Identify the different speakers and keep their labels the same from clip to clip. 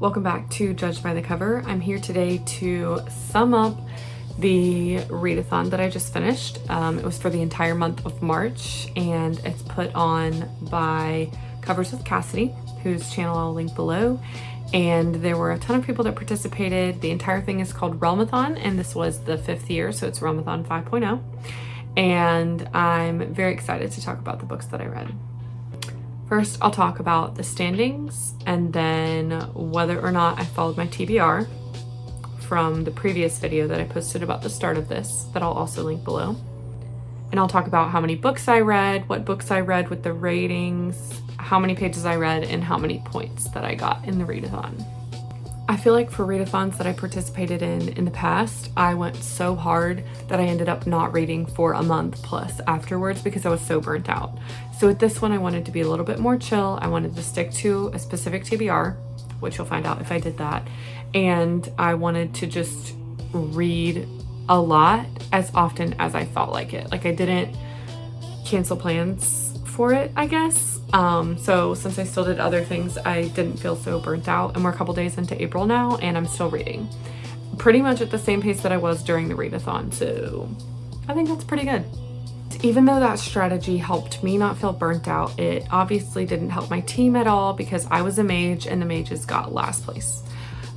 Speaker 1: Welcome back to Judged by the Cover. I'm here today to sum up the readathon that I just finished. It was for the entire month of March, and it's put on by Covers with Cassidy, whose channel I'll link below. And there were a ton of people that participated. The entire thing is called Realmathon, and this was the 5th year, so it's Realmathon 5.0. And I'm very excited to talk about the books that I read. First, I'll talk about the standings and then whether or not I followed my TBR from the previous video that I posted about the start of this, that I'll also link below. And I'll talk about how many books I read, what books I read with the ratings, how many pages I read, and how many points that I got in the readathon. I feel like for readathons that I participated in the past, I went so hard that I ended up not reading for a month plus afterwards because I was so burnt out. So with this one, I wanted to be a little bit more chill. I wanted to stick to a specific TBR, which you'll find out if I did that. And I wanted to just read a lot as often as I felt like it. Like I didn't cancel plans for it, I guess. So since I still did other things, I didn't feel so burnt out, and we're a couple days into April now and I'm still reading pretty much at the same pace that I was during the readathon. So I think that's pretty good. Even though that strategy helped me not feel burnt out, it obviously didn't help my team at all because I was a mage and the mages got last place.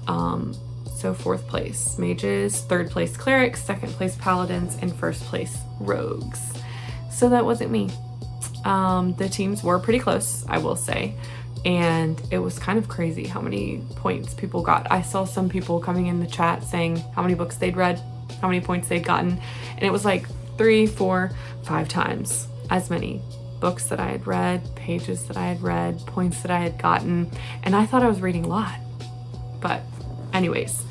Speaker 1: So 4th place mages, 3rd place clerics, 2nd place paladins, and 1st place rogues. So that wasn't me. The teams were pretty close, I will say, and it was kind of crazy how many points people got. I saw some people coming in the chat saying how many books they'd read, how many points they'd gotten, and it was like 3, 4, 5 times as many books that I had read, pages that I had read, points that I had gotten, and I thought I was reading a lot. But anyways,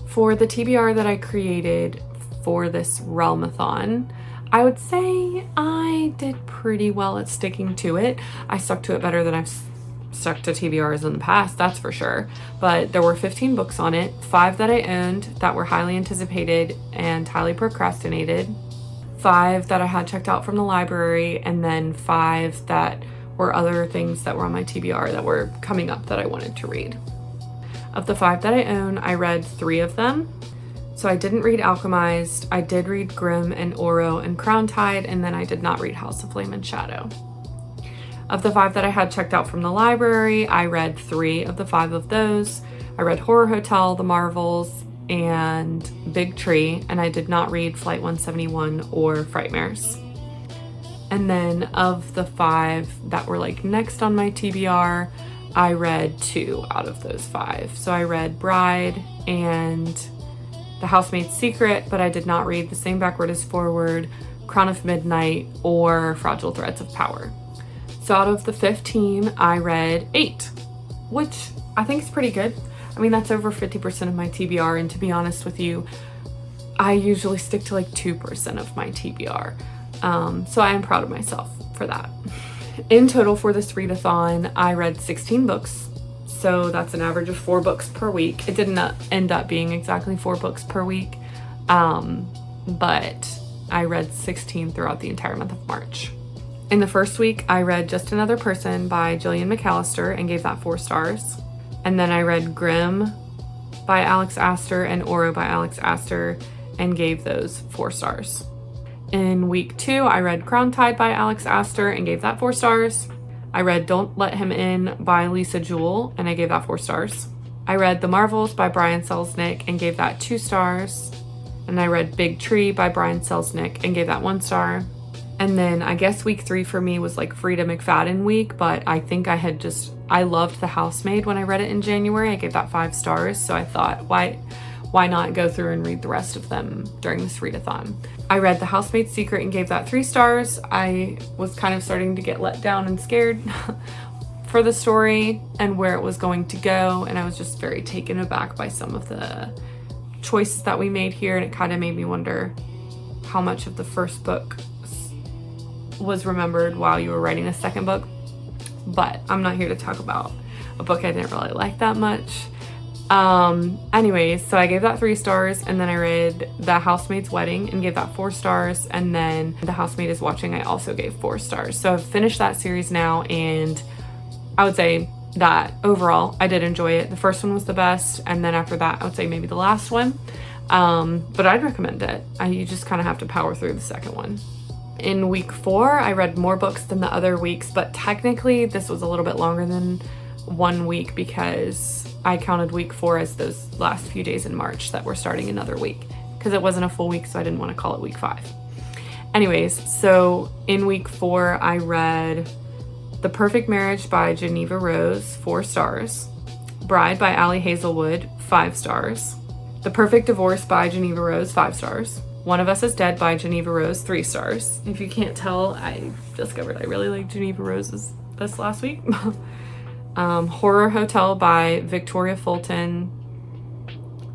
Speaker 1: for the TBR that I created for this Realmathon, I would say I did pretty well at sticking to it. I stuck to it better than I've stuck to TBRs in the past, that's for sure. But there were 15 books on it, 5 that I owned that were highly anticipated and highly procrastinated, 5 that I had checked out from the library, and then 5 that were other things that were on my TBR that were coming up that I wanted to read. Of the 5 that I own, I read 3 of them. So I didn't read Alchemized, I did read Grimm and Oro and Crown Tide, and then I did not read House of Flame and Shadow. Of the 5 that I had checked out from the library, I read 3 of the 5 of those. I read Horror Hotel, The Marvels, and Big Tree, and I did not read Flight 171 or Frightmares. And then of the 5 that were like next on my TBR, I read 2 out of those 5. So I read Bride and The Housemaid's Secret, but I did not read The Same Backward as Forward, Crown of Midnight, or Fragile Threads of Power. So out of the 15, I read 8, which I think is pretty good. I mean, that's over 50% of my TBR, and to be honest with you, I usually stick to like 2% of my TBR. So I am proud of myself for that. In total for this readathon, I read 16 books. So that's an average of 4 books per week. It did not end up being exactly 4 books per week, but I read 16 throughout the entire month of March. In the first week, I read Just Another Person by Gillian McAllister and gave that 4 stars. And then I read Grimm by Alex Astor and Oro by Alex Astor and gave those 4 stars. In week 2, I read Crown Tide by Alex Astor and gave that 4 stars. I read Don't Let Him In by Lisa Jewell, and I gave that 4 stars. I read The Marvels by Brian Selznick and gave that 2 stars. And I read Big Tree by Brian Selznick and gave that 1 star. And then I guess week 3 for me was like Frida McFadden week, but I think I loved The Housemaid when I read it in January. I gave that 5 stars, so I thought, why not go through and read the rest of them during this readathon? I read The Housemaid's Secret and gave that 3 stars. I was kind of starting to get let down and scared for the story and where it was going to go, and I was just very taken aback by some of the choices that we made here, and it kind of made me wonder how much of the first book was remembered while you were writing the second book. But I'm not here to talk about a book I didn't really like that much. Anyways, so I gave that 3 stars, and then I read The Housemaid's Wedding and gave that 4 stars, and then The Housemaid is Watching I also gave 4 stars. So I've finished that series now, and I would say that overall I did enjoy it. The first one was the best, and then after that I would say maybe the last one. But I'd recommend it. You just kind of have to power through the second one. In week 4, I read more books than the other weeks, but technically this was a little bit longer than 1 week because I counted week 4 as those last few days in March that we're starting another week, because it wasn't a full week, so I didn't want to call it week 5. Anyways, so in week 4, I read The Perfect Marriage by Geneva Rose, 4 stars. Bride by Allie Hazelwood, 5 stars. The Perfect Divorce by Geneva Rose, 5 stars. One of Us is Dead by Geneva Rose, 3 stars. If you can't tell, I discovered I really like Geneva Rose's this last week. Horror Hotel by Victoria Fulton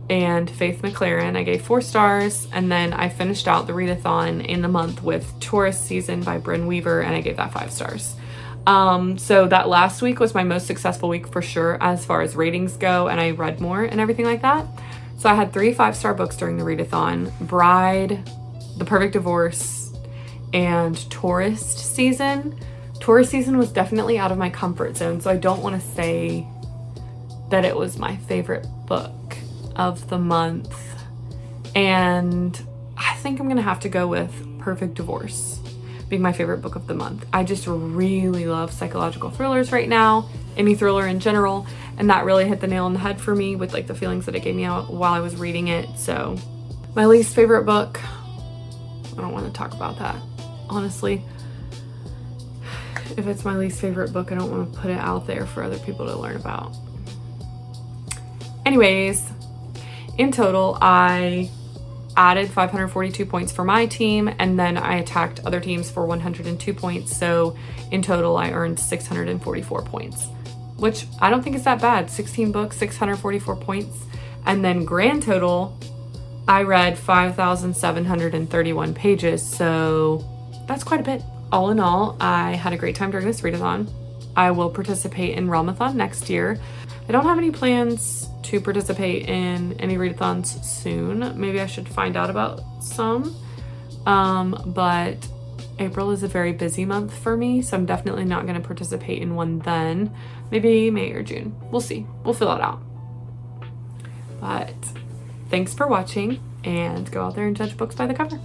Speaker 1: and Faith McLaren, I gave 4 stars. And then I finished out the readathon in the month with Tourist Season by Bryn Weaver, and I gave that 5 stars. So that last week was my most successful week for sure as far as ratings go, and I read more and everything like that. So I had 3 5-star books during the readathon: Bride, The Perfect Divorce, and Tourist Season. Tourist Season was definitely out of my comfort zone, so I don't want to say that it was my favorite book of the month. And I think I'm gonna have to go with Perfect Divorce being my favorite book of the month. I just really love psychological thrillers right now, any thriller in general, and that really hit the nail on the head for me with like the feelings that it gave me out while I was reading it. So my least favorite book, I don't want to talk about that, honestly. If it's my least favorite book, I don't want to put it out there for other people to learn about. Anyways, in total, I added 542 points for my team, and then I attacked other teams for 102 points. So in total, I earned 644 points, which I don't think is that bad. 16 books, 644 points. And then grand total, I read 5,731 pages. So that's quite a bit. All in all, I had a great time during this readathon. I will participate in Realmathon next year. I don't have any plans to participate in any readathons soon. Maybe I should find out about some. But April is a very busy month for me, so I'm definitely not going to participate in one then. Maybe May or June. We'll see. We'll fill it out. But thanks for watching, and go out there and judge books by the cover.